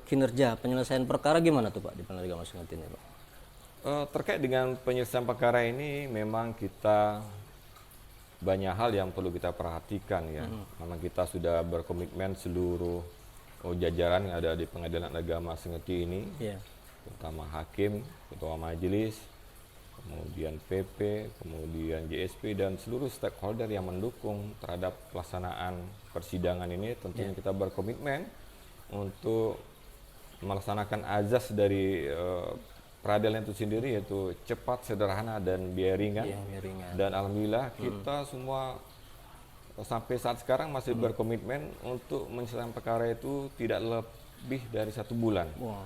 Kinerja penyelesaian perkara gimana tuh Pak di Pengadilan Agama Sengeti ini Pak? Terkait dengan penyelesaian perkara ini memang kita banyak hal yang perlu kita perhatikan ya. Memang kita sudah berkomitmen seluruh jajaran yang ada di Pengadilan Agama Sengeti ini, Iya. terutama hakim, ketua majelis, kemudian PP, kemudian JSP dan seluruh stakeholder yang mendukung terhadap pelaksanaan persidangan ini. Tentunya kita berkomitmen untuk melaksanakan azas dari peradilan itu sendiri, yaitu cepat, sederhana, dan biaya ringan. Iya, biaya ringan. Dan alhamdulillah kita semua sampai saat sekarang masih berkomitmen untuk menyelesaikan perkara itu tidak lebih dari 1 bulan. Wah.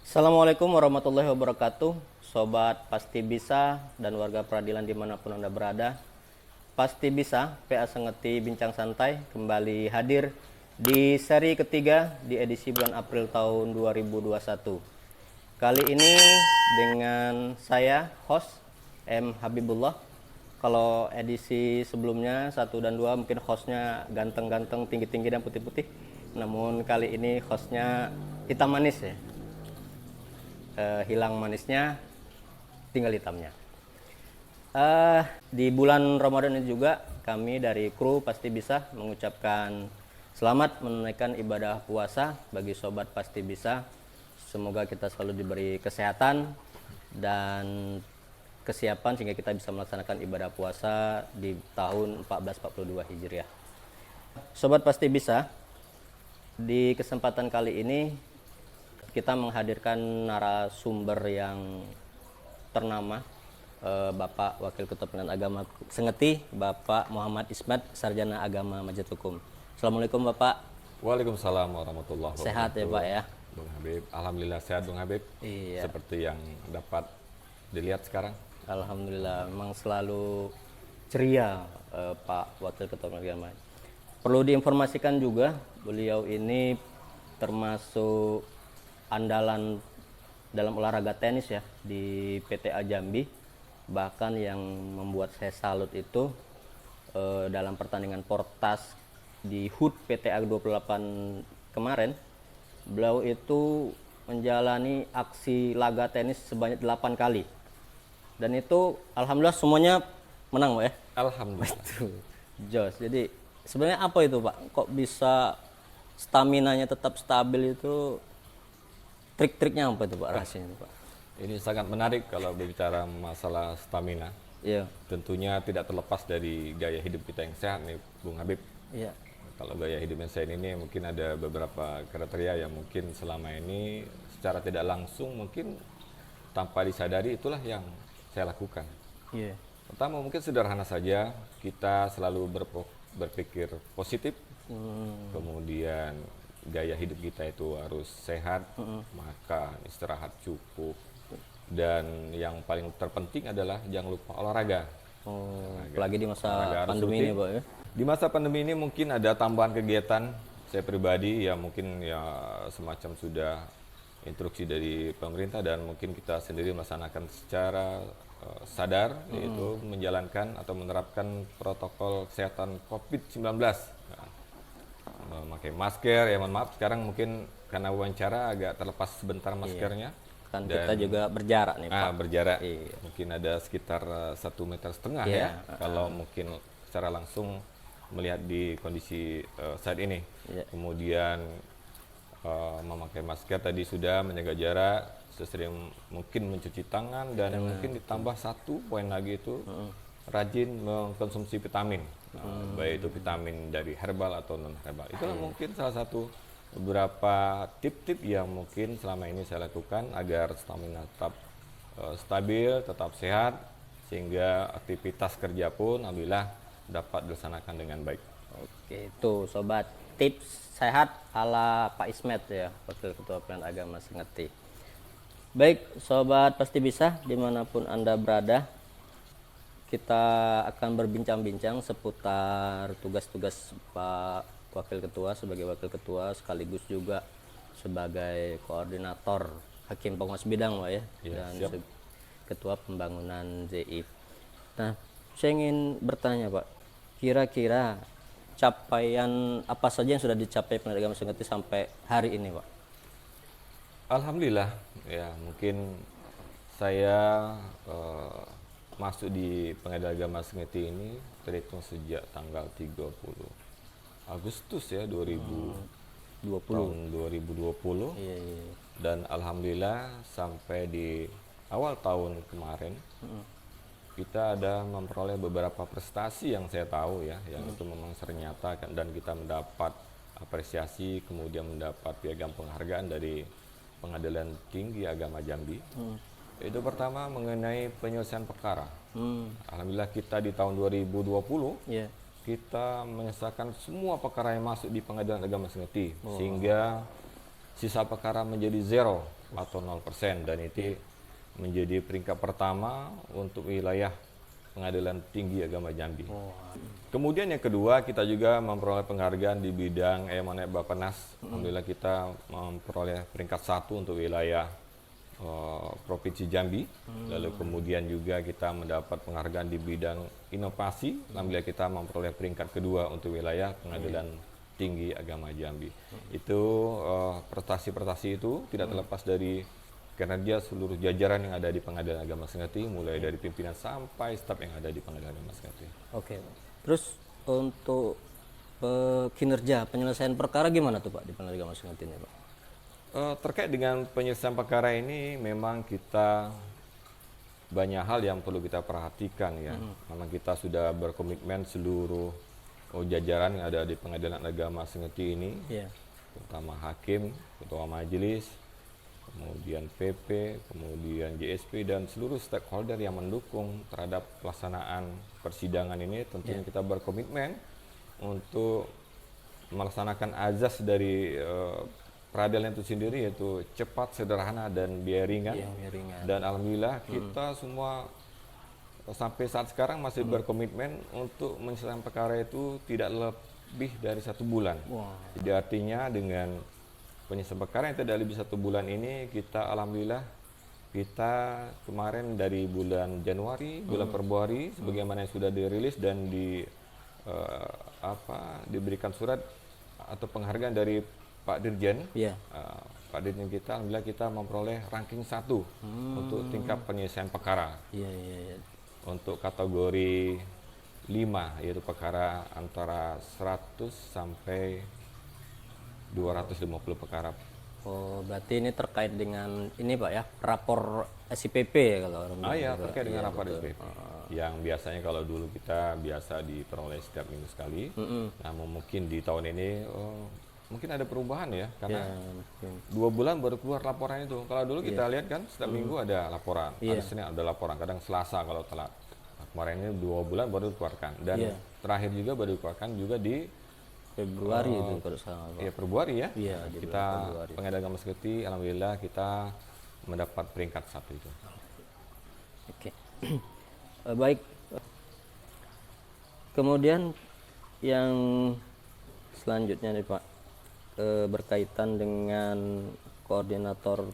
Assalamualaikum warahmatullahi wabarakatuh, Sobat Pasti Bisa dan warga peradilan dimanapun Anda berada. Pasti Bisa, PA Sengeti Bincang Santai kembali hadir di seri ketiga di edisi bulan April tahun 2021. Kali ini dengan saya, host M. Habibullah. Kalau edisi sebelumnya 1 dan 2 mungkin hostnya ganteng-ganteng, tinggi-tinggi dan putih-putih. Namun kali ini hostnya hitam manis ya. Hilang manisnya, tinggal hitamnya. Di bulan Ramadan ini juga kami dari kru Pasti Bisa mengucapkan selamat menunaikan ibadah puasa bagi Sobat Pasti Bisa. Semoga kita selalu diberi kesehatan dan kesiapan sehingga kita bisa melaksanakan ibadah puasa di tahun 1442 Hijriah. Sobat Pasti Bisa, di kesempatan kali ini kita menghadirkan narasumber yang ternama, Bapak Wakil Ketua Pengadilan Agama Sengeti, Bapak Muhammad Ismet, Sarjana Agama Majelis Hukum. Assalamualaikum Bapak. Waalaikumsalam warahmatullahi wabarakatuh. Sehat ya Pak ya? Bung Habib, alhamdulillah sehat Bung Habib. Iya. Seperti yang dapat dilihat sekarang. Alhamdulillah, memang selalu ceria Pak Wakil Ketua Pengadilan Agama. Perlu diinformasikan juga, beliau ini termasuk andalan dalam olahraga tenis ya di PTA Jambi. Bahkan yang membuat saya salut itu dalam pertandingan Portas di HUT PTA 28 kemarin, beliau itu menjalani aksi laga tenis sebanyak 8 kali. Dan itu alhamdulillah semuanya menang Pak ya. Alhamdulillah. Jos. Jadi sebenarnya apa itu Pak? Kok bisa staminanya tetap stabil itu? Trik-triknya apa itu Pak, rahasianya Pak? Ini sangat menarik kalau berbicara masalah stamina. Iya. Tentunya tidak terlepas dari gaya hidup kita yang sehat nih Bung Habib. Iya. Kalau gaya hidup yang sehat ini mungkin ada beberapa kriteria yang mungkin selama ini secara tidak langsung mungkin tanpa disadari itulah yang saya lakukan. Iya. Pertama mungkin sederhana saja, kita selalu berpikir positif. Kemudian gaya hidup kita itu harus sehat, makan, istirahat cukup, dan yang paling terpenting adalah jangan lupa olahraga. Apalagi di masa Olahraga harus pandemi rutin. ini Pak ya. Di masa pandemi ini mungkin ada tambahan kegiatan saya pribadi ya, mungkin ya semacam sudah instruksi dari pemerintah dan mungkin kita sendiri melaksanakan secara sadar, yaitu menjalankan atau menerapkan protokol kesehatan COVID-19. Memakai masker, ya mohon maaf sekarang mungkin karena wawancara agak terlepas sebentar maskernya. Kan kita juga berjarak nih Pak. Berjarak, Iya. mungkin ada sekitar 1,5 meter Iya. ya, kalau mungkin secara langsung melihat di kondisi saat ini. Iya. Kemudian memakai masker tadi sudah, menjaga jarak, sesering mungkin mencuci tangan, dan mungkin ditambah 1 poin lagi itu rajin mengkonsumsi vitamin. Baik itu vitamin dari herbal atau non herbal. Itulah mungkin salah satu beberapa tip-tip yang mungkin selama ini saya lakukan agar stamina tetap stabil, tetap sehat, sehingga aktivitas kerja pun alhamdulillah dapat dilaksanakan dengan baik. Oke, itu Sobat, tips sehat ala Pak Ismet ya, Wakil Ketua Pengadilan Agama Sengeti. Baik Sobat Pasti Bisa dimanapun Anda berada, kita akan berbincang-bincang seputar tugas-tugas Pak Wakil Ketua sebagai Wakil Ketua sekaligus juga sebagai koordinator Hakim Pengawas Bidang Pak ya, Iya, dan siap. Ketua Pembangunan ZI. Nah, saya ingin bertanya Pak, kira-kira capaian apa saja yang sudah dicapai Pengadilan Agama Sengerti sampai hari ini Pak? Alhamdulillah, ya mungkin saya masuk di Pengadilan Agama Sengerti ini terhitung sejak tanggal 30 Agustus ya 20. tahun 2020, Iya, iya. dan alhamdulillah sampai di awal tahun kemarin kita ada memperoleh beberapa prestasi yang saya tahu ya, yang itu memang ternyata dan kita mendapat apresiasi, kemudian mendapat piagam penghargaan dari Pengadilan Tinggi Agama Jambi. Itu pertama mengenai penyelesaian perkara. Alhamdulillah kita di tahun 2020 Iya. kita menyelesaikan semua perkara yang masuk di Pengadilan Agama Sengerti, sehingga sisa perkara menjadi 0 atau 0%, dan itu menjadi peringkat pertama untuk wilayah Pengadilan Tinggi Agama Jambi. Kemudian yang kedua, kita juga memperoleh penghargaan di bidang Emanet Bappenas. Alhamdulillah kita memperoleh peringkat 1 untuk wilayah Provinsi Jambi. Lalu kemudian juga kita mendapat penghargaan di bidang inovasi. Alhamdulillah kita memperoleh peringkat kedua untuk wilayah Pengadilan Tinggi Agama Jambi. Itu prestasi-prestasi itu tidak terlepas dari kinerja seluruh jajaran yang ada di Pengadilan Agama Sengerti, mulai dari pimpinan sampai staf yang ada di Pengadilan Agama Sengerti. Oke. Terus untuk kinerja penyelesaian perkara gimana tuh Pak di Pengadilan Agama Sengerti ini Pak? Terkait dengan penyelesaian perkara ini, memang kita banyak hal yang perlu kita perhatikan ya. Memang kita sudah berkomitmen seluruh jajaran yang ada di Pengadilan Agama Sengerti ini, Iya. terutama hakim, ketua majelis, kemudian PP, kemudian JSP, dan seluruh stakeholder yang mendukung terhadap pelaksanaan persidangan ini. Tentunya kita berkomitmen untuk melaksanakan azas dari peradilan itu sendiri, yaitu cepat, sederhana, dan biaya ringan. Dan alhamdulillah kita semua sampai saat sekarang masih berkomitmen untuk menyelesaikan perkara itu tidak lebih dari 1 bulan. Jadi artinya dengan penyelesaian perkara yang tidak lebih 1 bulan ini, kita alhamdulillah kita kemarin dari bulan Januari, bulan Februari, sebagaimana yang sudah dirilis dan diberikan surat atau penghargaan dari Pak Dirjen. Pak Dirjen kita, alhamdulillah kita memperoleh ranking 1 untuk tingkat penyelesaian perkara. Untuk kategori 5, yaitu perkara antara 100 sampai 250 perkara. Oh, berarti ini terkait dengan ini Pak ya, rapor SIPP ya kalau orang bilang Iya, gitu. terkait dengan Iya, rapor betul. SPP. Yang biasanya kalau dulu kita biasa diperoleh setiap minggu sekali. Namun mungkin di tahun ini mungkin ada perubahan ya, karena Ya, mungkin. 2 bulan baru keluar laporan itu. Kalau dulu kita lihat kan setiap minggu ada laporan, ada Senin ada laporan, kadang Selasa kalau telat. Nah, kemarin ini 2 bulan baru dikeluarkan, dan terakhir juga baru dikeluarkan juga di Februari itu kalau salah Pak. Februari ya. Iya, di Kita bulan Februari. Pengadilan Agama Sengerti, alhamdulillah kita mendapat peringkat 1 itu. Oke. Baik. Kemudian yang selanjutnya nih Pak, berkaitan dengan koordinator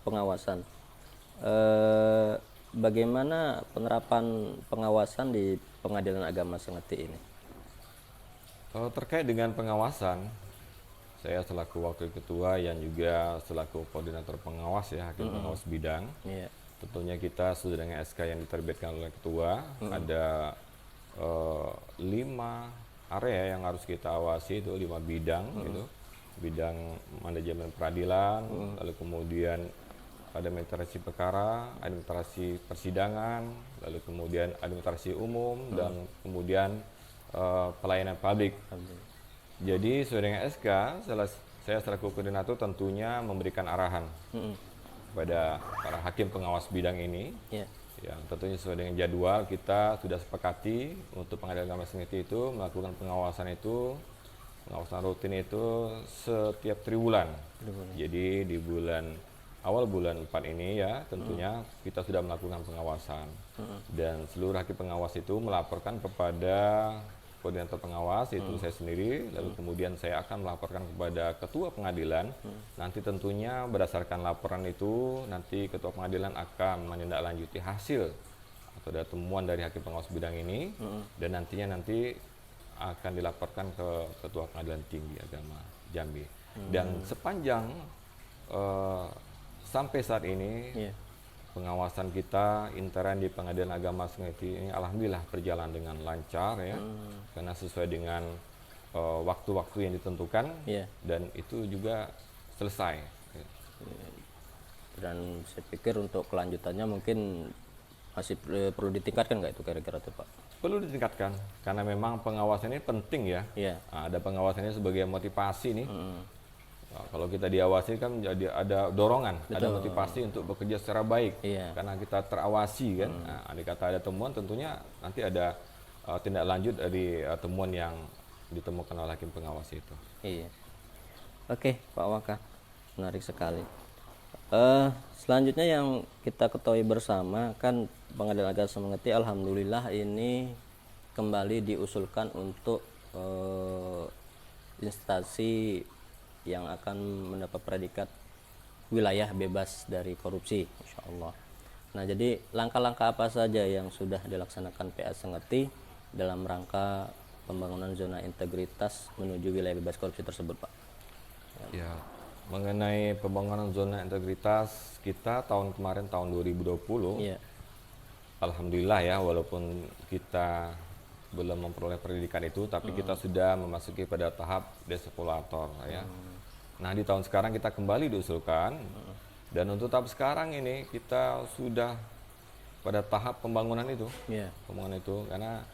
pengawasan. Bagaimana penerapan pengawasan di Pengadilan Agama Sengerti ini? Terkait dengan pengawasan, saya selaku wakil ketua yang juga selaku koordinator pengawas ya, hakim pengawas bidang. Iya. Tentunya kita sudah dengan SK yang diterbitkan oleh ketua, ada 5 area yang harus kita awasi, itu 5 bidang gitu. Bidang manajemen peradilan, lalu kemudian administrasi perkara, administrasi persidangan, lalu kemudian administrasi umum, dan kemudian pelayanan publik. Jadi sesuai dengan SK, saya selaku koordinator tentunya memberikan arahan kepada para hakim pengawas bidang ini. Yang tentunya sesuai dengan jadwal kita sudah sepakati untuk Pengadilan Agama Sengerti itu melakukan pengawasan rutin itu setiap triwulan. Jadi di awal bulan 4 ini ya tentunya kita sudah melakukan pengawasan, dan seluruh hakim pengawas itu melaporkan kepada koordinator pengawas itu saya sendiri, lalu kemudian saya akan melaporkan kepada ketua pengadilan. Nanti tentunya berdasarkan laporan itu nanti ketua pengadilan akan menindaklanjuti hasil atau ada temuan dari hakim pengawas bidang ini dan nantinya akan dilaporkan ke ketua pengadilan tinggi agama Jambi. Dan sepanjang sampai saat ini pengawasan kita intern di Pengadilan Agama Sengeti ini alhamdulillah berjalan dengan lancar ya, karena sesuai dengan waktu-waktu yang ditentukan dan itu juga selesai. Dan saya pikir untuk kelanjutannya mungkin masih perlu ditingkatkan nggak itu kira-kira tuh Pak? Perlu ditingkatkan karena memang pengawasan ini penting ya. Nah, ada pengawasannya sebagai motivasi nih. Nah, kalau kita diawasi kan jadi ada dorongan, ada motivasi untuk bekerja secara baik karena kita terawasi kan. Nah, andai kata ada temuan tentunya nanti ada tindak lanjut dari temuan yang ditemukan oleh hakim pengawas itu. Iya. Oke, Pak Waka, menarik sekali. Selanjutnya yang kita ketahui bersama kan Pengadilan Agama Sengeti alhamdulillah ini kembali diusulkan untuk instansi yang akan mendapat predikat wilayah bebas dari korupsi, insya Allah. Nah, jadi langkah-langkah apa saja yang sudah dilaksanakan PA Sengeti dalam rangka pembangunan zona integritas menuju wilayah bebas korupsi tersebut, Pak? Ya, mengenai pembangunan zona integritas kita tahun kemarin tahun 2020, alhamdulillah ya, walaupun kita belum memperoleh pendidikan itu, tapi kita sudah memasuki pada tahap desepolator ya. Nah, di tahun sekarang kita kembali diusulkan dan untuk tahap sekarang ini kita sudah pada tahap pembangunan itu, pembangunan itu karena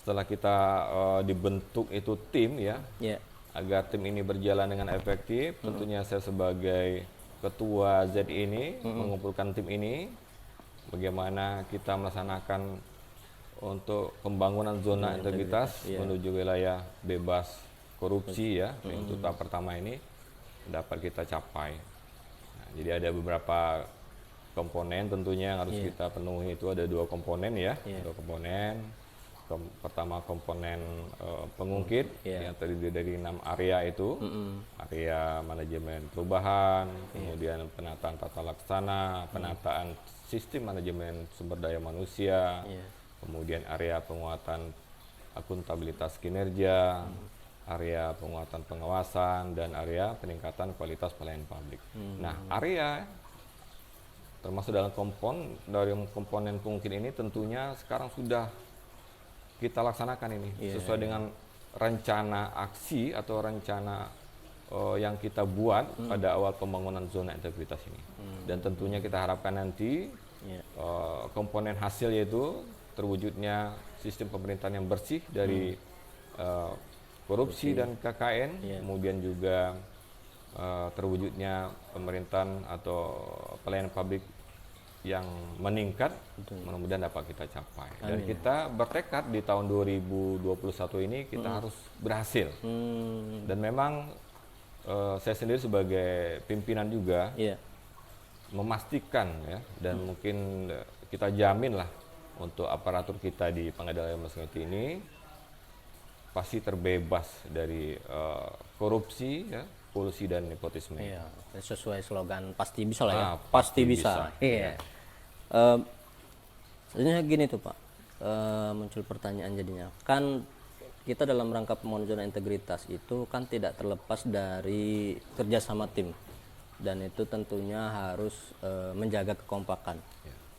setelah kita dibentuk itu tim ya, agar tim ini berjalan dengan efektif, tentunya saya sebagai ketua Z ini mengumpulkan tim ini, bagaimana kita melaksanakan untuk pembangunan zona integritas menuju wilayah bebas korupsi ya. Untuk tahap pertama ini dapat kita capai. Nah, jadi ada beberapa komponen tentunya yang harus kita penuhi, itu ada 2 komponen ya, 2 komponen. Pertama komponen pengungkit yang terdiri dari 6 area itu, area manajemen perubahan, kemudian penataan tata laksana, penataan sistem manajemen sumber daya manusia, kemudian area penguatan akuntabilitas kinerja, area penguatan pengawasan, dan area peningkatan kualitas pelayanan publik. Nah, area termasuk dalam komponen pengungkit ini tentunya sekarang sudah kita laksanakan ini sesuai dengan rencana aksi atau rencana yang kita buat pada awal pembangunan zona integritas ini. Dan tentunya kita harapkan nanti komponen hasil yaitu terwujudnya sistem pemerintahan yang bersih dari korupsi dan KKN, kemudian juga terwujudnya pemerintahan atau pelayanan publik yang meningkat, mudah-mudahan dapat kita capai. Dan kita bertekad di tahun 2021 ini kita harus berhasil. Dan memang saya sendiri sebagai pimpinan juga memastikan ya, dan mungkin kita jamin lah untuk aparatur kita di Pengadilan Agama Sengeti ini pasti terbebas dari korupsi ya, kolusi dan nepotisme. Iya, sesuai slogan pasti bisa lah ya. Pasti bisa. Iya. Sebenarnya gini tuh Pak, muncul pertanyaan jadinya. Kan kita dalam rangka pembangunan zona integritas itu kan tidak terlepas dari kerjasama tim. Dan itu tentunya harus menjaga kekompakan.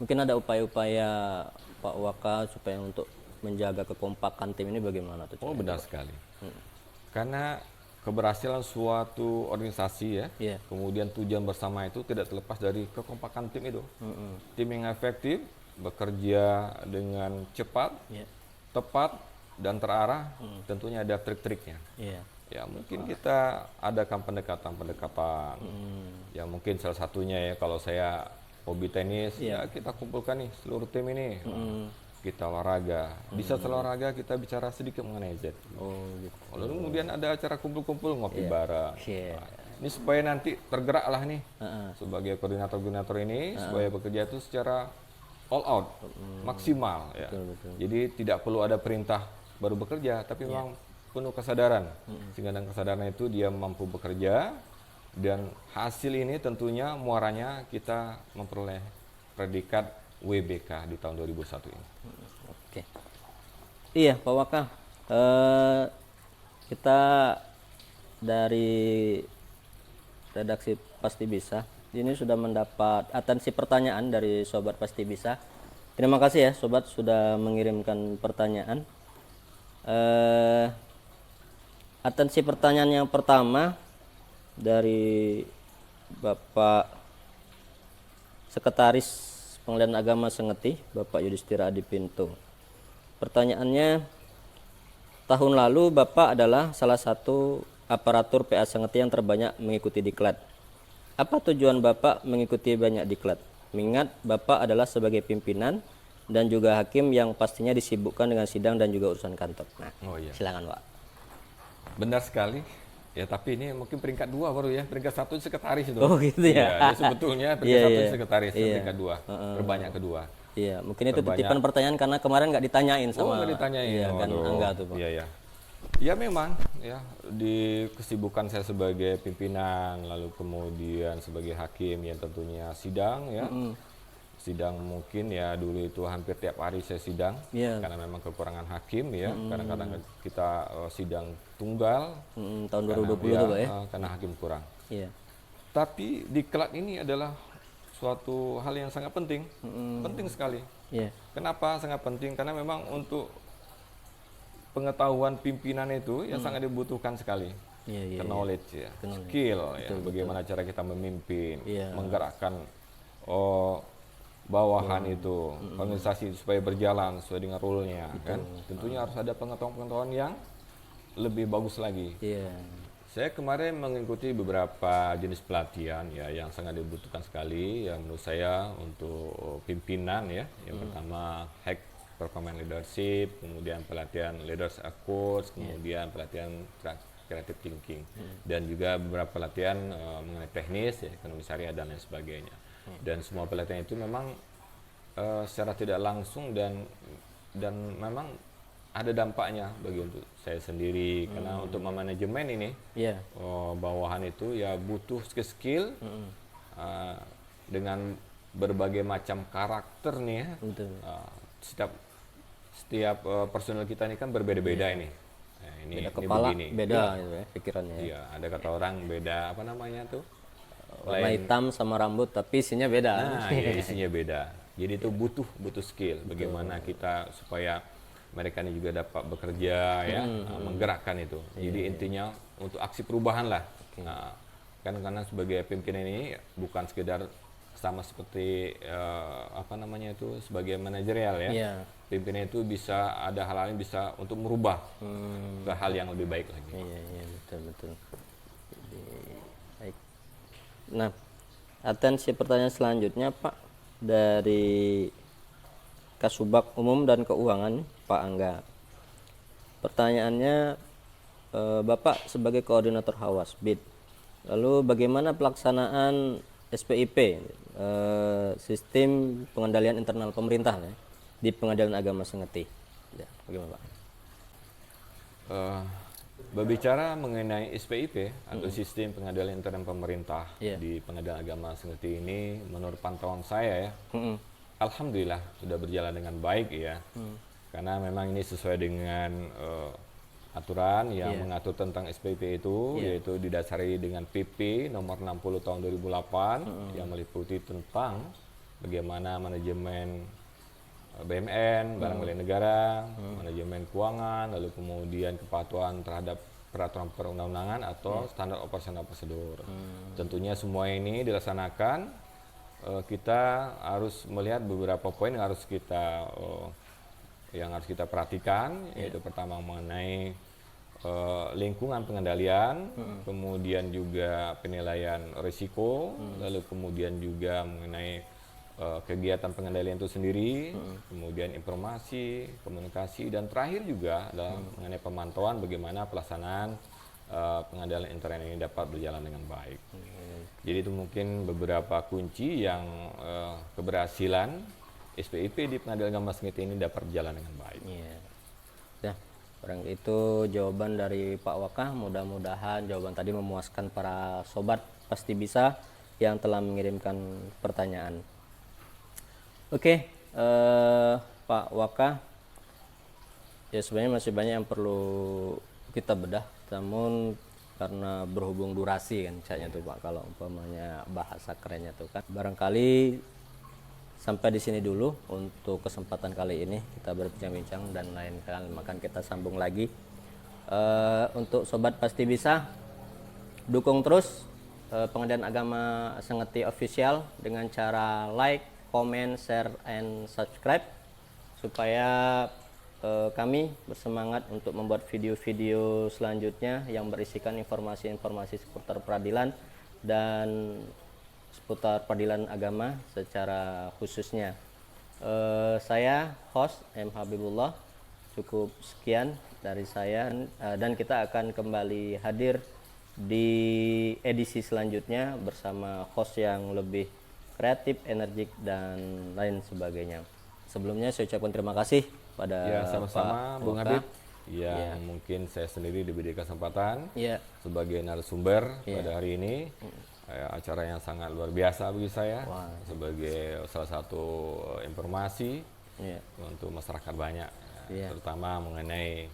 Mungkin ada upaya-upaya Pak Waka supaya untuk menjaga kekompakan tim ini bagaimana tuh? Oh, benar sekali. Karena keberhasilan suatu organisasi ya, kemudian tujuan bersama itu tidak terlepas dari kekompakan tim itu. Tim yang efektif, bekerja dengan cepat, tepat, dan terarah, tentunya ada trik-triknya. Ya, mungkin kita adakan pendekatan-pendekatan. Ya, mungkin salah satunya ya, kalau saya hobi tenis, ya kita kumpulkan nih seluruh tim ini. Kita olahraga, bisa olahraga kita bicara sedikit mengenai Z. Gitu. Lalu kemudian ada acara kumpul-kumpul ngopi bareng. Nah, ini supaya nanti tergeraklah nih sebagai koordinator-koordinator ini supaya bekerja itu secara all out, maksimal ya. Jadi tidak perlu ada perintah baru bekerja, tapi memang penuh kesadaran. Sehingga dengan kesadaran itu dia mampu bekerja, dan hasil ini tentunya muaranya kita memperoleh predikat WBK di tahun 2001 ini. Oke. Iya, Pak Waka. Kita dari redaksi Pasti Bisa ini sudah mendapat atensi pertanyaan dari Sobat Pasti Bisa. Terima kasih ya Sobat sudah mengirimkan pertanyaan. Atensi pertanyaan yang pertama dari Bapak Sekretaris Pengadilan Agama Sengeti, Bapak Yudhistira Adipinto. Pertanyaannya, tahun lalu Bapak adalah salah satu aparatur PA Sengeti yang terbanyak mengikuti diklat. Apa tujuan Bapak mengikuti banyak diklat? Mengingat Bapak adalah sebagai pimpinan dan juga hakim yang pastinya disibukkan dengan sidang dan juga urusan kantor. Nah, silakan Pak. Benar sekali. Ya, tapi ini mungkin peringkat 2 baru ya. Peringkat 1 sekretaris itu. Oh gitu ya. Dia sebetulnya peringkat 1 sekretaris, peringkat 2, terbanyak kedua. Iya, mungkin itu titipan pertanyaan karena kemarin nggak ditanyain sama. Nggak ditanyain. Iya, kan Angga tuh Pak. Iya, iya. Ya memang ya, di kesibukan saya sebagai pimpinan, lalu kemudian sebagai hakim yang tentunya sidang ya. Sidang mungkin ya dulu itu hampir tiap hari saya sidang, karena memang kekurangan hakim ya. Kadang-kadang kita sidang tunggal tahun 2020 tuh Pak ya. Karena hakim kurang. Iya. Tapi diklat ini adalah suatu hal yang sangat penting, penting sekali. Iya. Kenapa sangat penting? Karena memang untuk pengetahuan pimpinan itu yang sangat dibutuhkan sekali. Knowledge ya, skill ya, bagaimana cara kita memimpin, menggerakkan bawahan itu, organisasi supaya berjalan sesuai dengan rule-nya kan. Tentunya harus ada pengetahuan-pengetahuan yang lebih bagus lagi. Saya kemarin mengikuti beberapa jenis pelatihan ya yang sangat dibutuhkan sekali ya menurut saya untuk pimpinan ya. Yang pertama hack performance leadership, kemudian pelatihan leaders coach, kemudian pelatihan creative thinking, dan juga beberapa pelatihan mengenai teknis ya, ekonomi syariah dan lain sebagainya. Dan semua pelatihan itu memang secara tidak langsung dan memang ada dampaknya bagi untuk saya sendiri, karena untuk memanajemen ini bawahan itu ya butuh skill dengan berbagai macam karakter nih ya. Setiap personel kita ini kan berbeda-beda ini. Nah, ini beda kepala, begini. beda gitu ya pikirannya. Iya, ada kata orang beda apa namanya tuh? Warna hitam sama rambut tapi isinya beda. Nah, ya, isinya beda. Jadi itu butuh skill. Bagaimana kita supaya mereka ini juga dapat bekerja ya, menggerakkan itu. Jadi intinya untuk aksi perubahan lah. Nah, kan karena sebagai pimpinan ini bukan sekedar sama seperti apa namanya itu sebagai manajerial ya. Pimpinan itu bisa ada hal-hal yang bisa untuk merubah ke hal yang lebih baik lagi. Iya, betul. Baik. Nah, atensi pertanyaan selanjutnya Pak dari Kasubag Umum dan Keuangan Pak Angga. Pertanyaannya, Bapak sebagai koordinator Hawas BID, lalu bagaimana pelaksanaan SPIP, sistem pengendalian internal pemerintah ya, di Pengadilan Agama Sengeti? Ya, bagaimana Pak? Berbicara mengenai SPIP atau sistem pengendalian internal pemerintah di Pengadilan Agama Sengeti ini, menurut pantauan saya ya, alhamdulillah sudah berjalan dengan baik ya. Karena memang ini sesuai dengan aturan yang mengatur tentang SPIP itu, yaitu didasari dengan PP nomor 60 tahun 2008 yang meliputi tentang bagaimana manajemen BMN, barang milik negara, manajemen keuangan, lalu kemudian kepatuhan terhadap peraturan perundang-undangan atau standar operasional prosedur. Tentunya semua ini dilaksanakan, kita harus melihat beberapa poin yang harus kita perhatikan, yaitu pertama mengenai lingkungan pengendalian, kemudian juga penilaian risiko, lalu kemudian juga mengenai kegiatan pengendalian itu sendiri, kemudian informasi, komunikasi, dan terakhir juga adalah mengenai pemantauan bagaimana pelaksanaan pengendalian intern ini dapat berjalan dengan baik. Jadi itu mungkin beberapa kunci yang keberhasilan SPIP di Pengadilan Agama Sengeti ini dapat berjalan dengan baik. Ya. Barang itu jawaban dari Pak Waka. Mudah-mudahan jawaban tadi memuaskan para sobat pasti bisa yang telah mengirimkan pertanyaan. Oke, Pak Waka, ya sebenarnya masih banyak yang perlu kita bedah, namun karena berhubung durasi kan kayaknya tuh Pak, kalau umpamanya bahasa kerennya tuh kan, barangkali sampai di sini dulu untuk kesempatan kali ini kita berbincang-bincang, dan lain kali akan kita sambung lagi. Untuk sobat pasti bisa, dukung terus Pengadilan Agama Sengeti Official dengan cara like, comment, share, and subscribe supaya kami bersemangat untuk membuat video-video selanjutnya yang berisikan informasi-informasi seputar peradilan dan seputar peradilan agama secara khususnya. Saya host M. Habibullah, cukup sekian dari saya, dan kita akan kembali hadir di edisi selanjutnya bersama host yang lebih kreatif, energik, dan lain sebagainya. Sebelumnya saya ucapkan terima kasih pada Ya, sama-sama Pak Bung Waka. Habib, yang mungkin saya sendiri diberi kesempatan Ya, sebagai narasumber pada hari ini. Acara yang sangat luar biasa bagi saya, sebagai salah satu informasi ya. untuk masyarakat banyak, Iya. terutama mengenai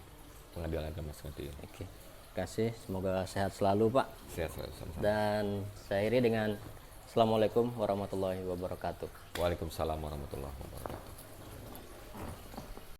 Pengadilan Agama Sengeti. Oke, terima kasih. Semoga sehat selalu Pak. Sehat selalu, sama-sama. Dan saya akhiri dengan Assalamualaikum warahmatullahi wabarakatuh. Waalaikumsalam warahmatullahi wabarakatuh.